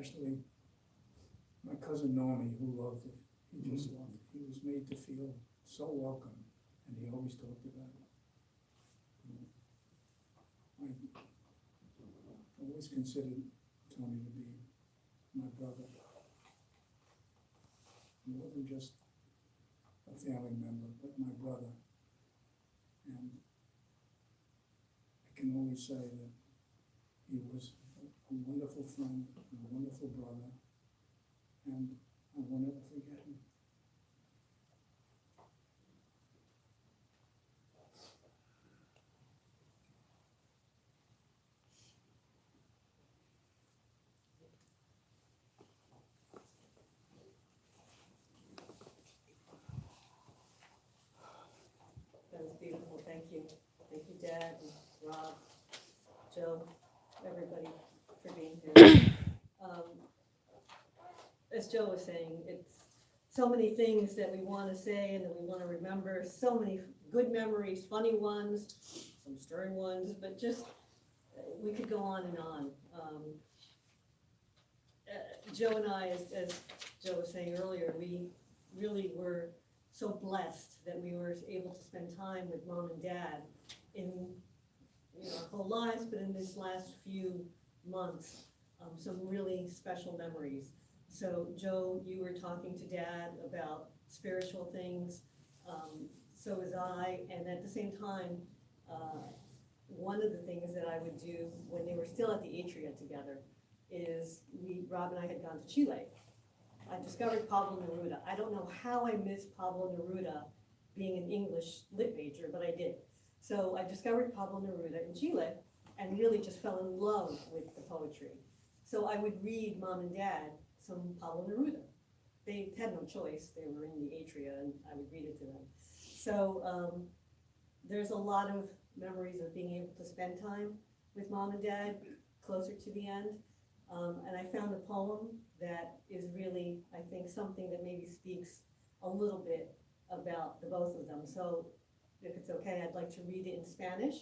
especially my cousin Normie, who loved it. He just loved it. He was made to feel so welcome, and he always talked about it. I always considered Tony to be my brother, more than just a family member, but my brother. And I can only say that he was a wonderful friend, a wonderful brother, and I will never forget him. That was beautiful, thank you. Thank you, Dad, and Rob, Joe, everybody for being here. As Joe was saying, it's so many things that we want to say and that we want to remember, so many good memories, funny ones, some stirring ones, but just, we could go on and on. Joe and I, as Joe was saying earlier, we really were so blessed that we were able to spend time with Mom and Dad in our whole lives, but in these last few months, some really special memories. So Joe, you were talking to Dad about spiritual things, so was I, and at the same time, one of the things that I would do when they were still at the Atria together is Rob and I had gone to Chile. I discovered Pablo Neruda. I don't know how I missed Pablo Neruda being an English lit major, but I did. So I discovered Pablo Neruda in Chile and really just fell in love with the poetry. So I would read Mom and Dad some Pablo Neruda. They had no choice. They were in the Atria and I would read it to them. So there's a lot of memories of being able to spend time with Mom and Dad closer to the end. And I found a poem that is really, I think, something that maybe speaks a little bit about the both of them. So if it's okay, I'd like to read it in Spanish.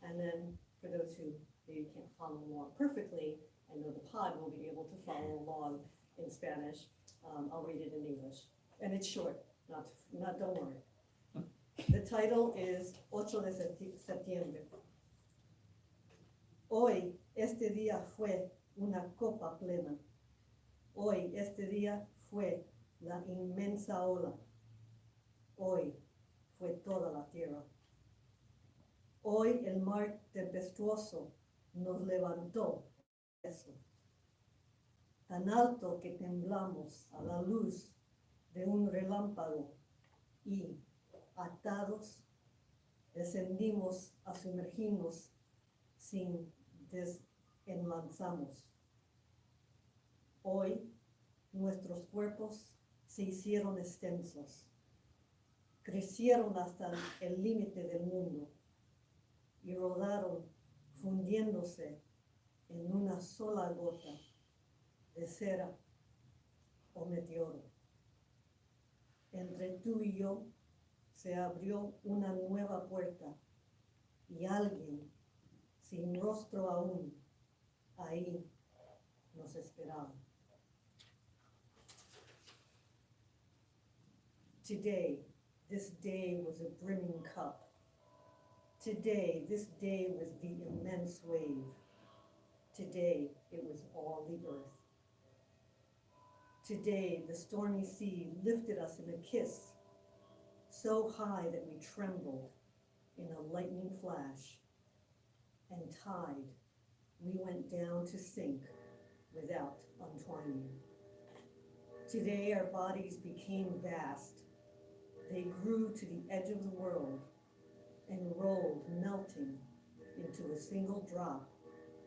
And then for those who maybe can't follow along perfectly, I know the pod will be able to follow along in Spanish. I'll read it in English. And it's short, don't worry. The title is 8 de septiembre. Hoy, este día fue una copa plena. Hoy, este día fue la inmensa ola. Hoy fue toda la tierra. Hoy el mar tempestuoso nos levantó eso, tan alto que temblamos a la luz de un relámpago y, atados, descendimos a sumergirnos sin desenlazamos. Hoy nuestros cuerpos se hicieron extensos, crecieron hasta el límite del mundo y rodaron fundiéndose en una sola gota de cera o meteoro. Entre tú y yo se abrió una nueva puerta y alguien sin rostro aún ahí nos esperaba. Today, this day was a brimming cup. Today, this day was the immense wave. Today, it was all the earth. Today, the stormy sea lifted us in a kiss, so high that we trembled in a lightning flash, and tied, we went down to sink without untwining. Today, our bodies became vast. They grew to the edge of the world and rolled, melting into a single drop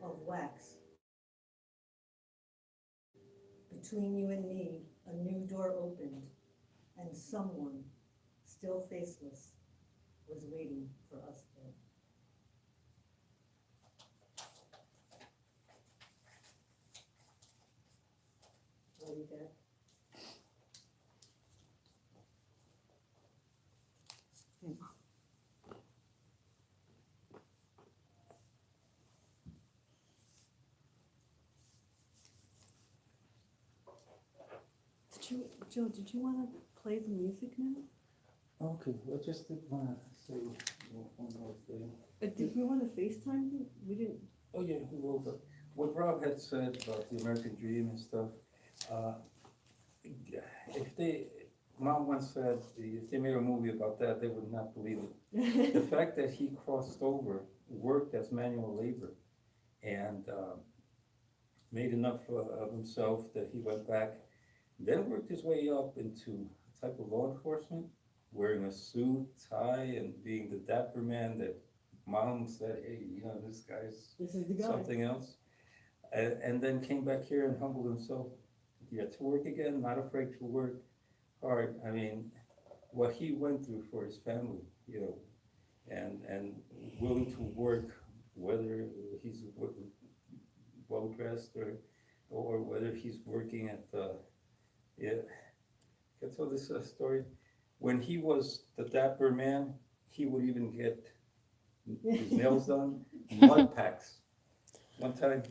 of wax. Between you and me, a new door opened, and someone, still faceless, was waiting for us there. I'll leave that. Joe, did you wanna play the music now? Okay, I just did wanna say one more thing. Did we wanna FaceTime you? We didn't, Oh, yeah, we will, but what Rob had said about the American dream and stuff, if they, Mom once said, if they made a movie about that, they would not believe it. The fact that he crossed over, worked as manual labor, and made enough of himself that he went back, then worked his way up into a type of law enforcement, wearing a suit, tie, and being the dapper man that Mom said, hey, you know, this guy's This is the guy. something else. And then came back here and humbled himself, yet to work again, not afraid to work hard. I mean, what he went through for his family, you know, and willing to work, whether he's well dressed or whether he's working at the, yeah. Can I tell this story? When he was the dapper man, he would even get his nails done, mud packs. One time,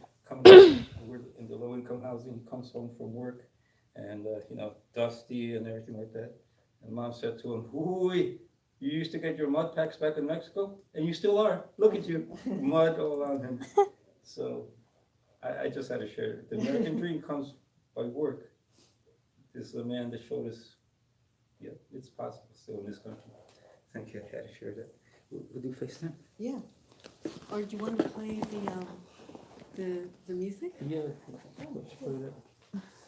we're in the low-income housing, he comes home from work and, you know, dusty and everything like that. And Mom said to him, "Hooey, you used to get your mud packs back in Mexico, and you still are. Look at you, mud all on him." So I just had to share it. The American dream comes by work. This is a man that showed us, yeah, it's possible still in this country. Thank you, I had to share that. We'll do FaceTime? yeah. Or do you wanna play the music? Yeah. Let's put it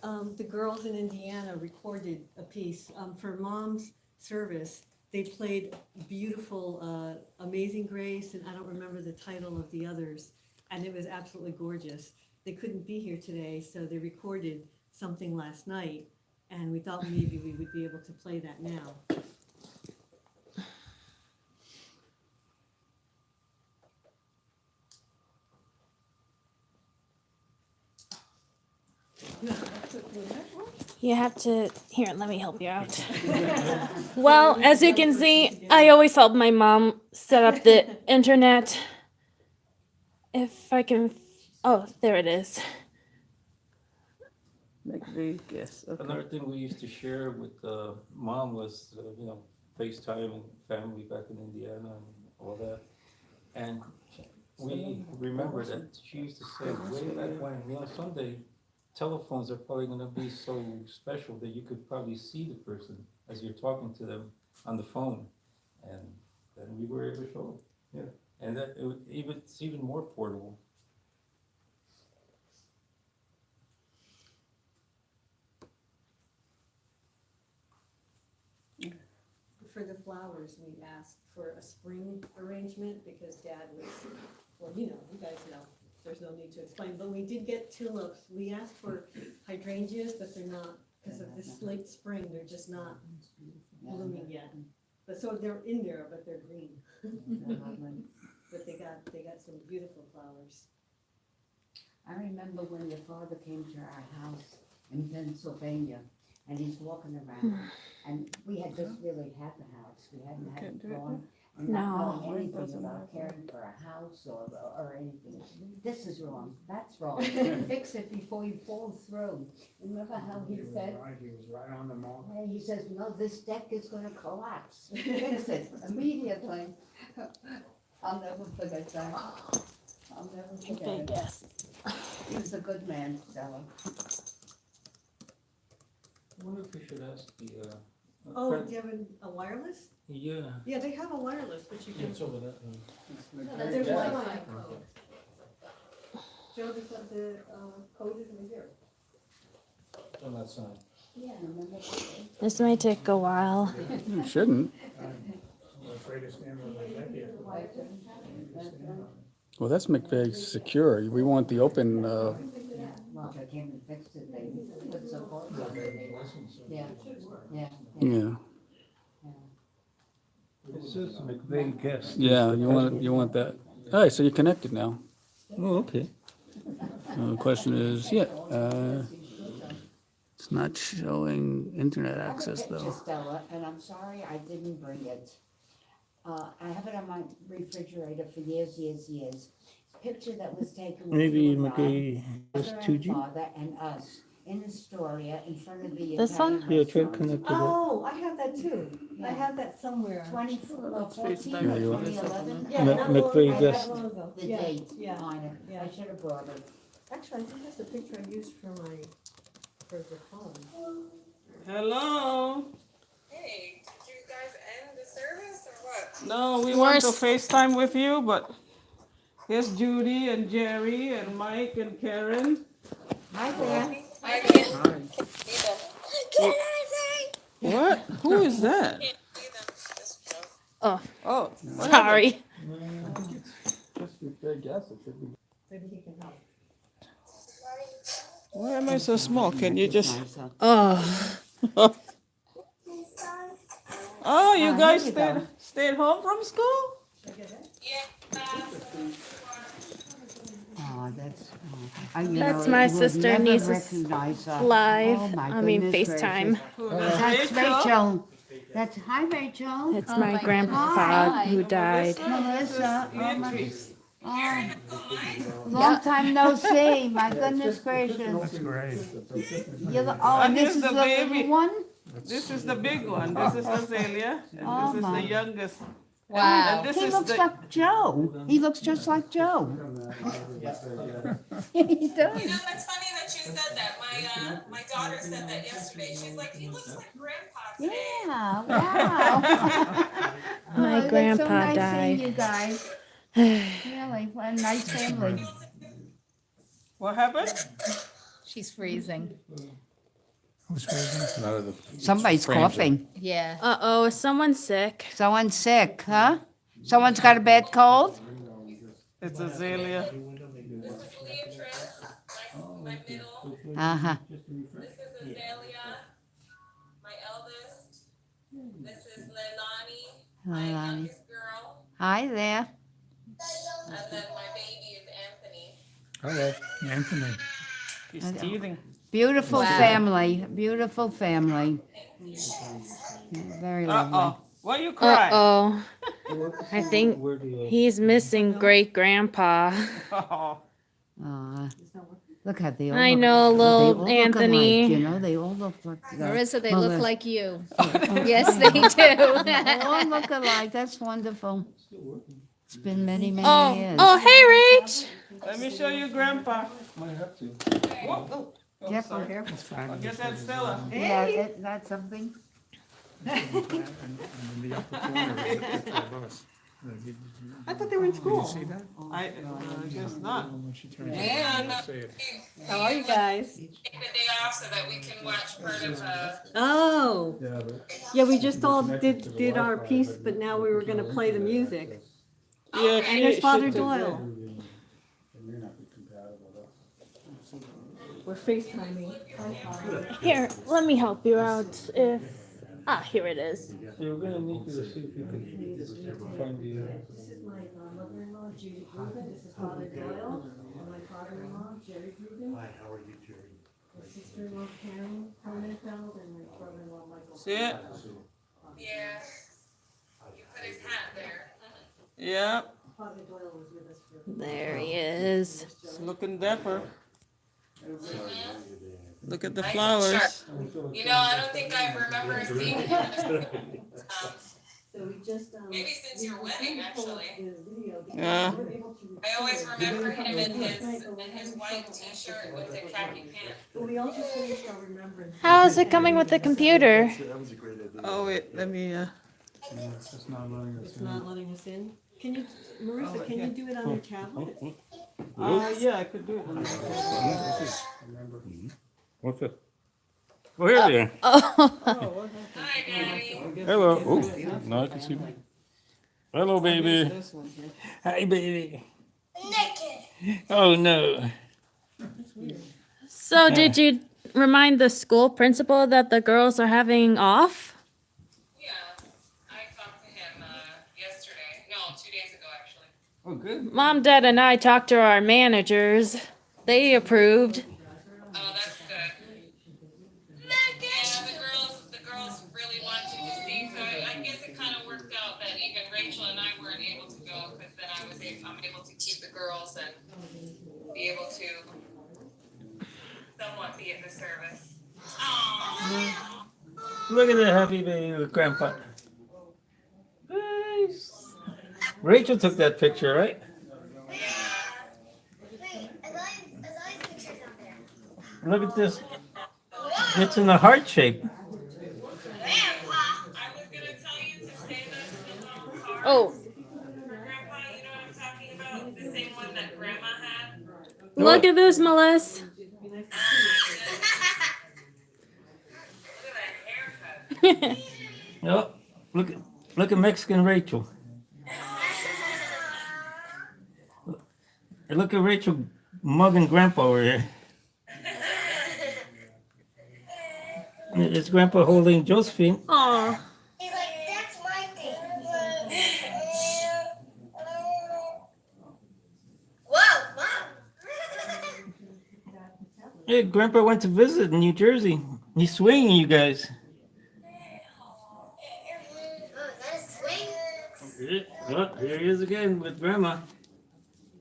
up. The girls in Indiana recorded a piece, for Mom's service. They played beautiful, Amazing Grace, and I don't remember the title of the others, and it was absolutely gorgeous. They couldn't be here today, so they recorded something last night, and we thought maybe we would be able to play that now. You have to, here, let me help you out. Well, as you can see, I always help my mom set up the internet. If I can, oh, there it is. Yes, Another thing we used to share with Mom was, you know, FaceTime and family back in Indiana and all that. And we remember that she used to say way back when, you know, someday telephones are probably gonna be so special that you could probably see the person as you're talking to them on the phone. And then we were able to show them, yeah. And that, it's even more portable. For the flowers, we asked for a spring arrangement because Dad was, well, you know, you guys know, there's no need to explain, but we did get tulips. We asked for hydrangeas, but they're not, because of this late spring, they're just not blooming yet. But so they're in there, but they're green. But they got some beautiful flowers. I remember when your father came to our house in Pennsylvania, and he's walking around, and we had just really had the house, we hadn't had it gone, and not knowing anything about caring for a house or anything. This is wrong, that's wrong, fix it before you fall through. Remember how he said, He was right on the mark. and he says, no, this deck is gonna collapse, fix it immediately. I'll never forget that, I'll never forget it. Yes. He was a good man, Stella. I wonder if we should ask the, Oh, do you have a wireless? yeah. Yeah, they have a wireless, but you can. over that. No, there's Yeah. Wi-Fi code. Joe, the code is in here. On that side. Yeah, remember that? This might take a while. You shouldn't. I'm afraid to stand on my neck here. Well, that's McVeigh secure. We want the open, Well, they came and fixed it, they put support on it. Yeah, yeah, yeah. yeah. It says McVeigh guest. Yeah, you want that. All right, so you're connected now. Oh, okay. The question is, yeah, it's not showing internet I have a access picture, though. Stella, and I'm sorry I didn't bring it. I have it on my refrigerator for years. Picture that was taken with Maybe you and I, McVeigh mother and father and us. in Astoria, in front of the This Italian one? Yeah, try to restaurant. connect to that. Oh, I have that too. I Yeah. have that somewhere. 2014 Yeah, or you want- 2011? Yeah, Mc- not long, McVeigh not Guest. that long ago. The Yeah, date yeah. on it. yeah. I should have brought it. Actually, I think that's the picture I used for the phone. Hello. Hey, did you guys end the service or what? No, we want to Worst. FaceTime with you, but here's Judy and Jerry and Mike and Karen. Hi there. I can't see them. Can I say? What? Who is that? Can't see them. This joke. Oh, Oh, what sorry. Just a guess, it should be. Maybe he can help. Why am I so small? Can you just? Oh, Oh, you Ah, guys here you go. stayed home from school? Yeah. Oh, that's, you That's know, my you would sister, never niece's recognize her. live. Oh, my I mean, goodness FaceTime. gracious. That's Rachel. That's, hi, Rachel. It's my grandpa who died. Melissa. Oh, my, Beatrice. oh. Long time no see, my goodness gracious. Great. Oh, And and this here's is the the baby. little one? This is the big one. This is Azalea, and Oh, this is my. the youngest. Wow. And this He is looks the. like Joe. He looks just like Joe. He You does. know, that's funny that you said that. My daughter said that yesterday. She's like, he looks like grandpa today. Yeah, wow. My Oh, that's grandpa so nice died. seeing you guys. Really, what a nice family. What happened? She's freezing. Who's raising? Somebody's coughing. Yeah. Uh-oh, is someone sick? Someone's sick, huh? Someone's got a bad cold? It's Azalea. This is Beatrice, my middle. Uh-huh. This is Azalea, my eldest. This is Leilani, my Leilani. youngest girl. Hi there. And then my baby is Anthony. Hello, Anthony. He's teething. Beautiful Wow. family, beautiful family. Yeah, very lovely. Uh-oh. Why you cry? Uh-oh. I think Where do you? he's missing great grandpa. Oh. Aw. Look how they all I look- know, they little all look Anthony. alike, you know, they all look like. Marissa, they Mother. look like you. Yes, they They do. all look alike, that's wonderful. It's been many, many Oh, years. oh, hey, Rach. Let me show you grandpa. Might have to. Whoa. Oh, Jeff, sorry. here. I guess that's Stella. Yeah, that's something. And in the upper corner is the picture of us. I thought they were in Did school. you see that? I guess not. When she turns Yeah, around, say it. How are you guys? Take the day off so that we can watch part of Oh, Yeah, but yeah, we just all did our piece, but now we were gonna play the music. Yeah, And there's Father she- Doyle. We're FaceTiming. Hi, Father. Here, let me help you out if... here it is. you're gonna need to see if you can find the. This is my mother-in-law, Judy Rubin. This is Father Doyle. And my father-in-law, Jerry Rubin. Hi, how are you, Jerry? My sister-in-law, Karen Cronenfeld, and my brother-in-law, Michael. See it? Yeah. You put his hat there. Yeah, Father Doyle was with us for. There he is. it's looking dapper. Look at the Nice and flowers. You know, I don't think I remember seeing him. So we just, Maybe since your wedding, actually. Yeah. I always remember him in his white t-shirt with the khaki pants. But we also finished our remembrance. How's it coming with the computer? Oh, wait, let me, It's just not letting us It's in. not letting us in. Can you, Marissa, can you do it on your tablet? yeah, I could do it. What's it? Oh, here they are. Oh, Hi, Daddy. Hello. Oh, now I can see them. Hello, baby. This one here. Hi, baby. Oh, no. so did you remind the school principal that the girls are having off? Yeah, I talked to him yesterday. No, 2 days ago, actually. Oh, good. Mom, Dad, and I talked to our managers. They approved. Oh, that's good. Yeah, the girls really wanted to see, so I guess it kind of worked out that even Rachel and I weren't able to go, because then I'm able to keep the girls and be able to somewhat be at the service. Aww. Look at that happy baby with grandpa. Nice. Rachel took that picture, right? Look at this. It's in a heart shape. Grandpa, I was gonna tell you to save us the little card. Oh, For Grandpa, you know what I'm talking about? The same one that Grandma had. look at this, Melissa. Look at that haircut. Oh, look at Mexican Rachel. And look at Rachel mugging grandpa over here. It's grandpa holding Josephine. Aw. He's like, that's my thing. Whoa, Mom. Hey, grandpa went to visit in New Jersey. He's swinging you guys. Oh, is that a swing? Oh, here he is again with grandma.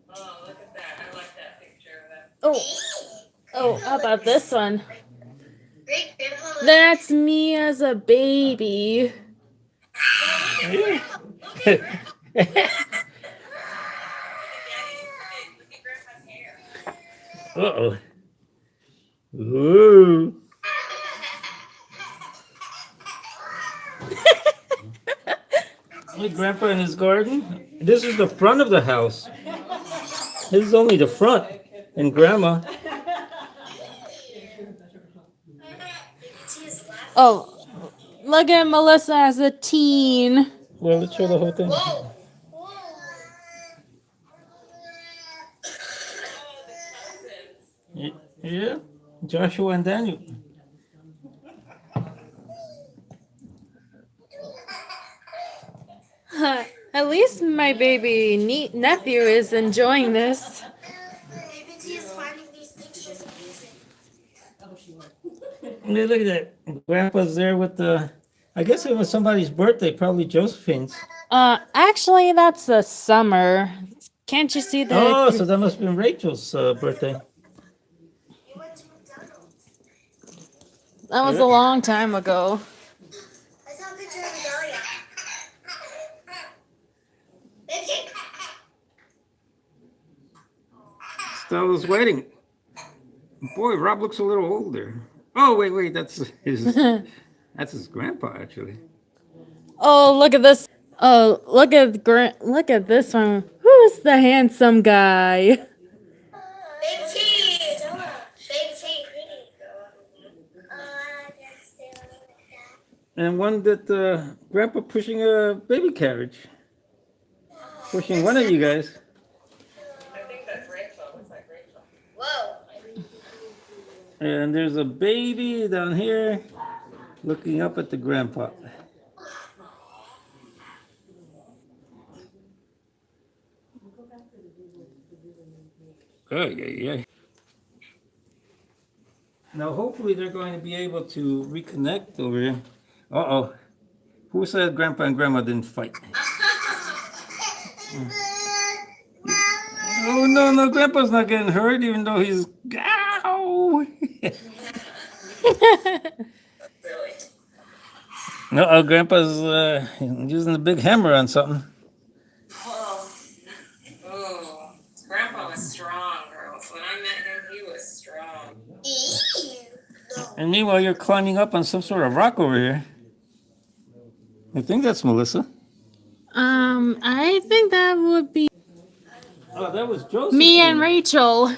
Oh, look at that. I like that picture of that. Oh, oh, how about this one? Great grandpa. That's me as a baby. Yeah. Look at Grandpa's hair. Uh-oh. Ooh. Look, grandpa in his garden. This is the front of the house. This is only the front. And grandma. Oh, look at Melissa as a teen. Well, let's show the whole thing. Whoa. Oh, the cousins. Yeah, Joshua and Daniel. At least my baby nephew is enjoying this. Maybe T is finding these pictures amusing. Hey, look at that. Grandpa's there with the, I guess it was somebody's birthday, probably Josephine's. Actually, that's the summer. Can't you see the? Oh, so that must have been Rachel's birthday. You went to McDonald's. That was a long time ago. I saw a picture of Adalia. Benji. Stella's wedding. Boy, Rob looks a little older. Oh, wait, that's his grandpa, actually. Oh, look at this. Oh, look at this one. Who's the handsome guy? Big T. Big T. Pretty. And one that grandpa pushing a baby carriage. Pushing one of you guys. I think that's Rachel. Looks like Rachel. Whoa. And there's a baby down here looking up at the grandpa. Oh, yeah. Now, hopefully they're going to be able to reconnect over here. Uh-oh. Who said grandpa and grandma didn't fight? Oh, no, grandpa's not getting hurt, even though he's... Ow! No, grandpa's using a big hammer on something. Oh, Grandpa was strong, girls. When I met him, he was strong. And meanwhile, you're climbing up on some sort of rock over here. I think that's Melissa. I think that would be Oh, that was Joseph. me and Rachel.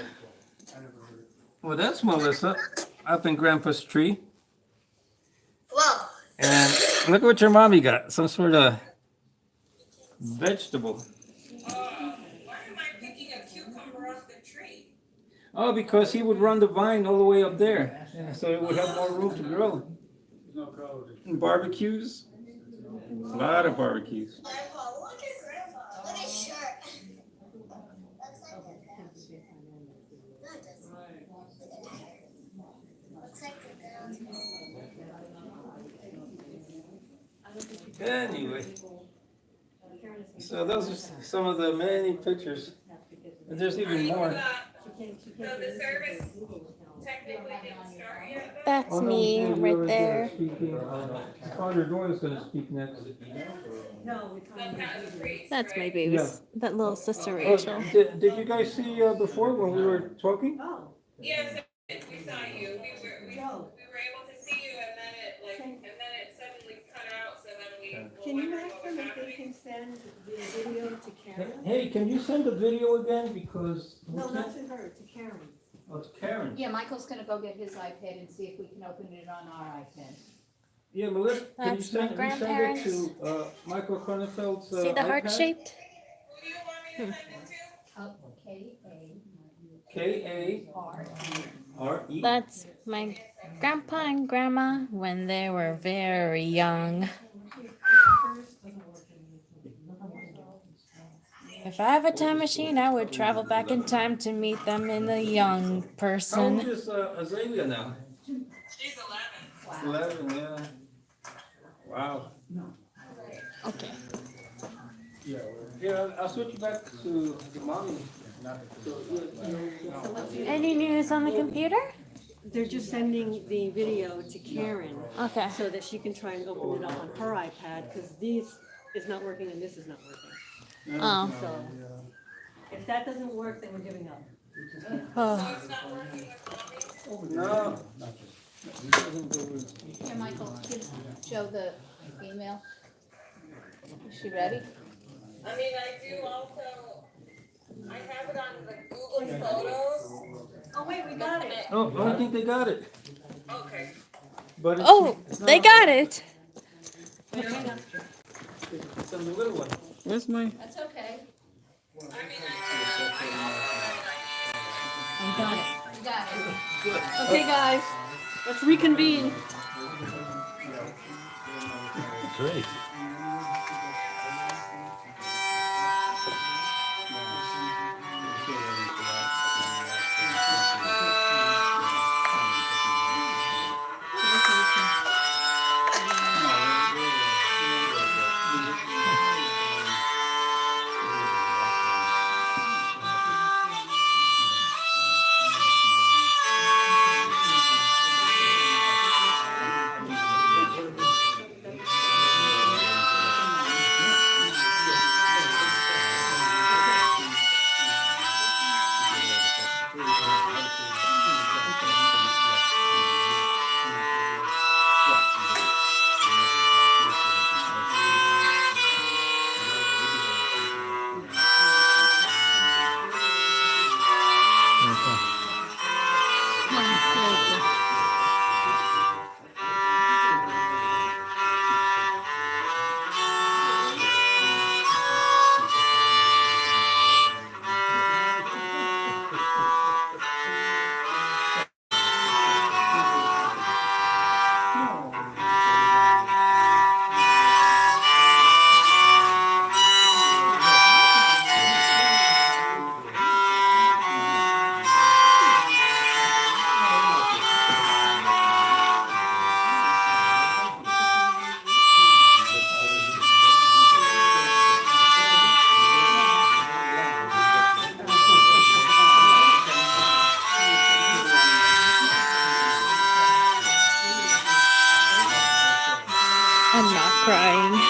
Well, that's Melissa up in Grandpa's tree. Whoa. And look what your mommy got. Some sort of vegetable. Why am I picking a cucumber off the tree? Oh, because he would run the vine all the way up there. So it would have more room to grow. And barbecues. A lot of barbecues. Grandpa, look at Grandpa. Look at his shirt. Looks like a girl. No, it doesn't. Look at his hair. Looks like a girl. Anyway. So those are some of the many pictures. And there's even more. So the service technically didn't start yet, though. That's Oh, no, me yeah, you right already there. speaking. Oh, your daughter's gonna speak next. No, we're The talking patent about freeze, That's my right? baby's, that little sister Oh, Rachel. did you guys see, before when we were talking? Oh, Yes, we saw you. Joe, We were able to see you and then it suddenly cut out so then we were can you wondering ask what them was if they happening. can send the video to Karen? Hey, can you send the video again, because. No, not to her, to Karen. Oh, it's Karen. Yeah, Michael's gonna go get his iPad and see if we can open it on our iPad. Yeah, Melissa, can you That's my send it grandparents. to, Michael Cronenfeld's, See the heart iPad? shaped? Who do you want me to send it to? Oh, K-A-R-E. That's my grandpa and grandma when they were very young. If I have a time machine, I would travel back in time to meet them in the young How old person. is, Azalea now? She's 11. 11, yeah. Wow. Okay. Yeah, I'll switch you back to mommy. Any news on the computer? They're just sending the video to Karen Okay. so that she can try and open it up on her iPad, because this is not working and this is not working. Oh. So, if that doesn't work, then we're giving up. Oh. It's not working with mommy. No. Here, Michael, give Joe the email. Is she ready? I mean, I do also, I have it on the Google Photos. Oh, wait, we got it. Oh, I don't think they got it. Okay. But it's. Oh, they got it. Wait, hang on. It's on the little one. Where's my, That's okay. I mean, I You got it. You got it. Okay, guys, let's reconvene. Great. I'm not crying.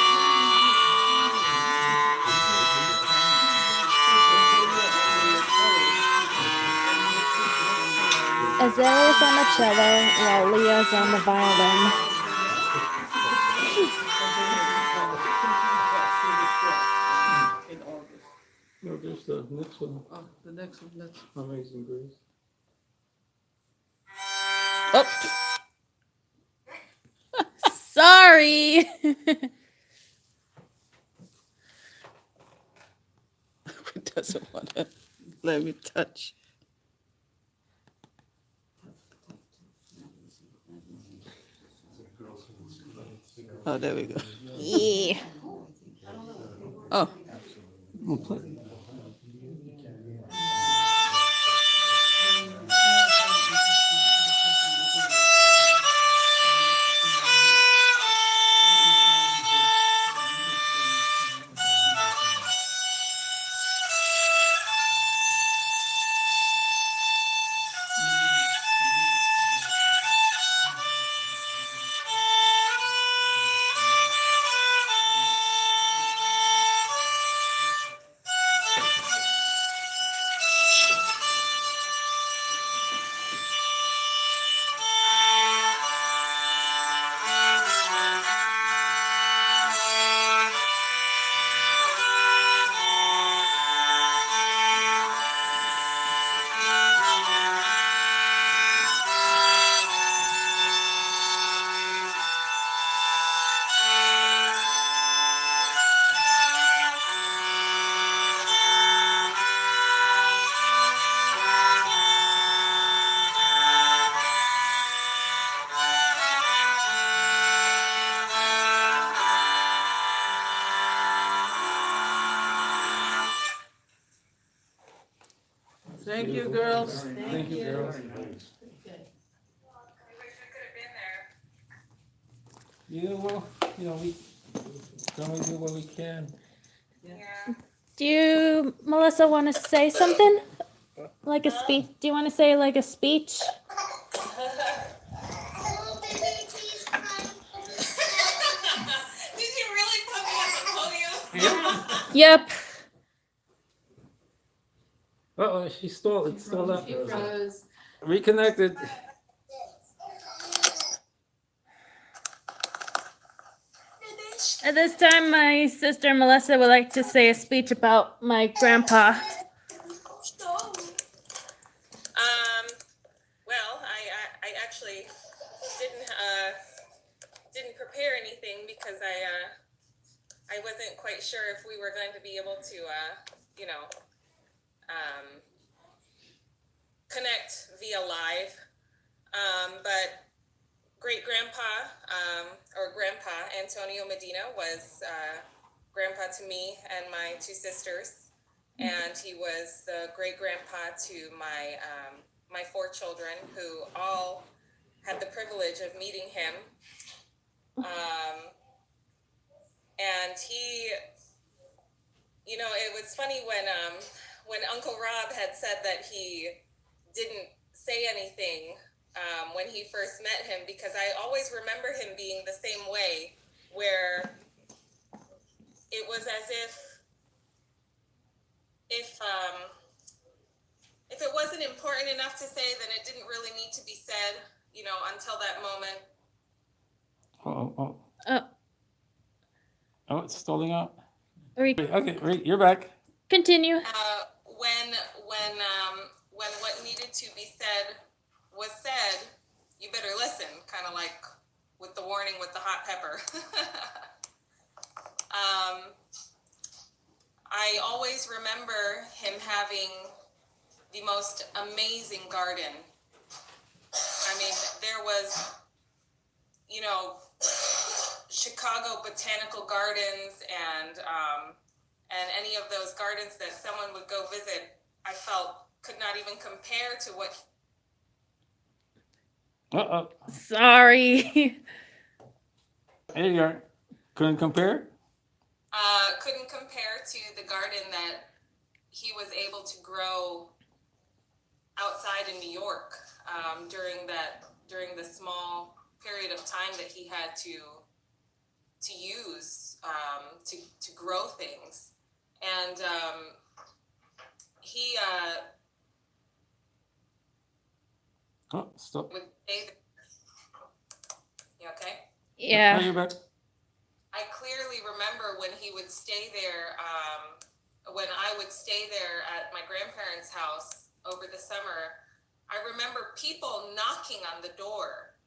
Azalea's on the cello while Leah's on the violin. In August. No, there's the next one. oh, the next one, let's. Amazing Grace. Oh. Sorry. It doesn't want to let me touch. Oh, there we go. Yeah. Oh, We'll play. Thank you, girls. Thank you, girls. Good. I wish I could have been there. Yeah, well, we can only do what we can. Yeah. Do you, Melissa, want to say something? Like a speech? Do you want to say like a speech? Hello, baby, please cry. Did you really put me on the podium? Yep. Uh-oh, she's still, it's still up. Rose. Reconnected. At this time, my sister Melissa would like to say a speech about my grandpa. Well, I actually didn't prepare anything because I wasn't quite sure if we were going to be able to connect via live. But great grandpa or grandpa Antonio Medina was grandpa to me and my two sisters, and he was the great grandpa to my my four children, who all had the privilege of meeting him. And he, it was funny when Uncle Rob had said that he didn't say anything when he first met him, because I always remember him being the same way, where it was as if it wasn't important enough to say, then it didn't really need to be said, until that moment. Oh, it's stalling out. Re- Okay, wait, you're back. Continue. When what needed to be said was said, you better listen, kind of like with the warning with the hot pepper. I always remember him having the most amazing garden. I mean, there was, Chicago Botanical Gardens and any of those gardens that someone would go visit, I felt could not even compare to what. Uh-oh. Sorry. There you are. Couldn't compare? Couldn't compare to the garden that he was able to grow outside in New York during the small period of time that he had to use to grow things. And he Oh, stop. would stay there. You okay? Yeah. No, you're back. I clearly remember when he would stay there, when I would stay there at my grandparents' house over the summer. I remember people knocking on the door,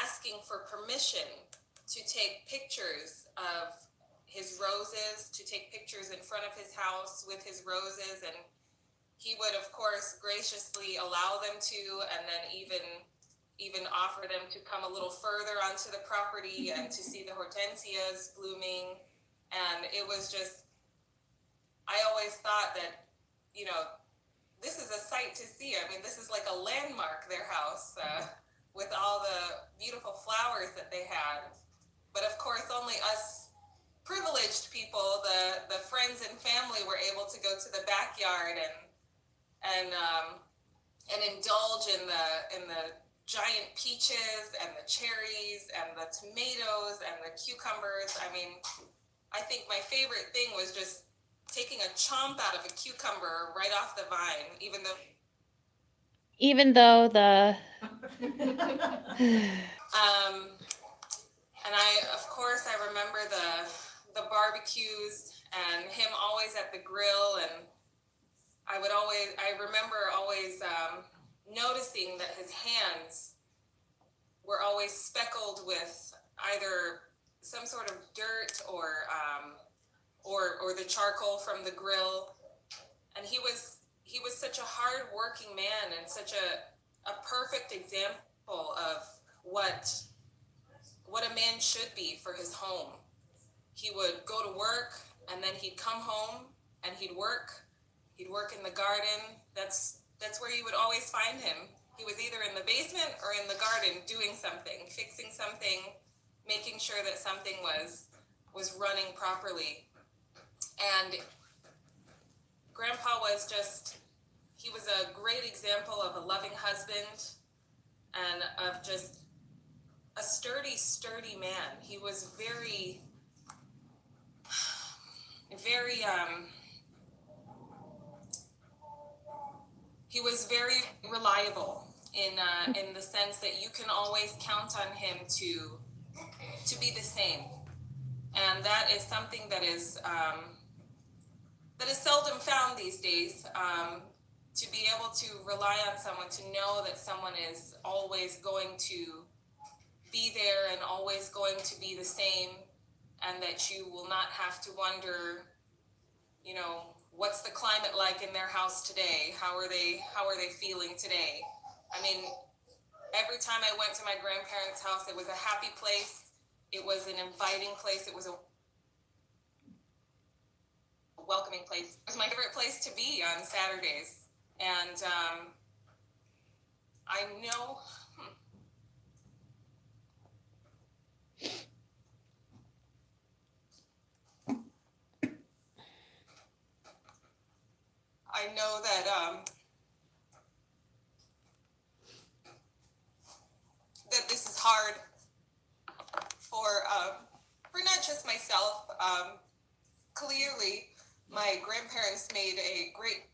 asking for permission to take pictures of his roses, to take pictures in front of his house with his roses, and he would, of course, graciously allow them to, and then even offer them to come a little further onto the property and to see the hortensias blooming. And it was just, I always thought that, this is a sight to see. I mean, this is like a landmark, their house, with all the beautiful flowers that they had. But of course, only us privileged people, the friends and family, were able to go to the backyard and indulge in the giant peaches and the cherries and the tomatoes and the cucumbers. I mean, I think my favorite thing was just taking a chomp out of a cucumber right off the vine, even though the and I remember the barbecues and him always at the grill, and I remember always noticing that his hands were always speckled with either some sort of dirt or the charcoal from the grill. And he was such a hard-working man and such a perfect example of what a man should be for his home. He would go to work, and then he'd come home and he'd work in the garden. That's that's where you would always find him. He was either in the basement or in the garden doing something, fixing something, making sure that something was running properly. And Grandpa was just, he was a great example of a loving husband and of just a sturdy man. He was very he was very reliable in the sense that you can always count on him to be the same. And that is something that is seldom found these days. To be able to rely on someone, to know that someone is always going to be there and always going to be the same, and that you will not have to wonder, you know, what's the climate like in their house today? How are they feeling today? I mean, every time I went to my grandparents' house, it was a happy place. It was an inviting place. It was a welcoming place. It was my favorite place to be on Saturdays. And I know that this is hard for not just myself. Clearly, my grandparents made a great.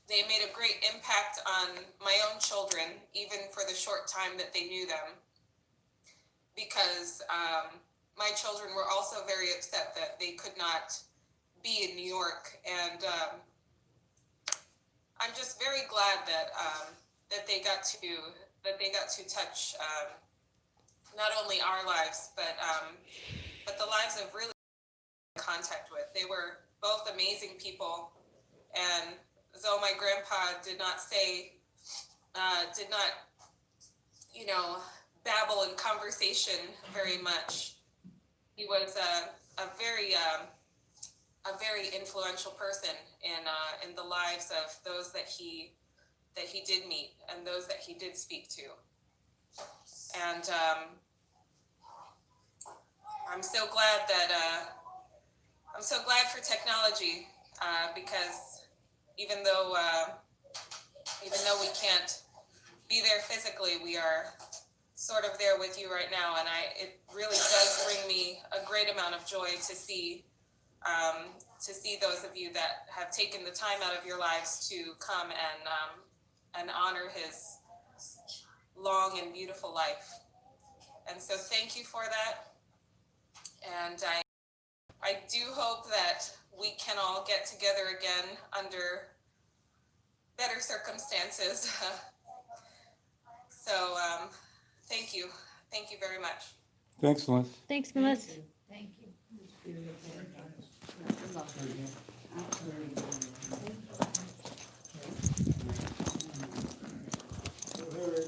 They made a great impact on my own children, even for the short time that they knew them, because my children were also very upset that they could not be in New York, and I'm just very glad that they got to touch not only our lives, but the lives of really contact with. They were both amazing people, and though my grandpa did not, you know, babble in conversation very much, he was a very influential person in the lives of those that he did meet and those that he did speak to. And I'm so glad for technology, because even though we can't be there physically, we are sort of there with you right now, and it really does bring me a great amount of joy to see those of you that have taken the time out of your lives to come and honor his long and beautiful life. And so thank you for that. And I do hope that we can all get together again under better circumstances. So thank you very much. Thanks, Liz. Thanks, Melissa. Thank you.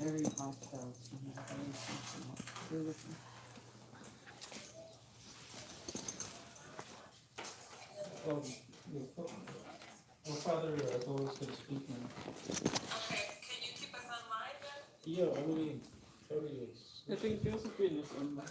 Very heartfelt. Beautiful. Well, Father, is always going to speak now. Okay, can you keep us on live then? Yeah, I mean, totally is. I think Josephine is on. Okay.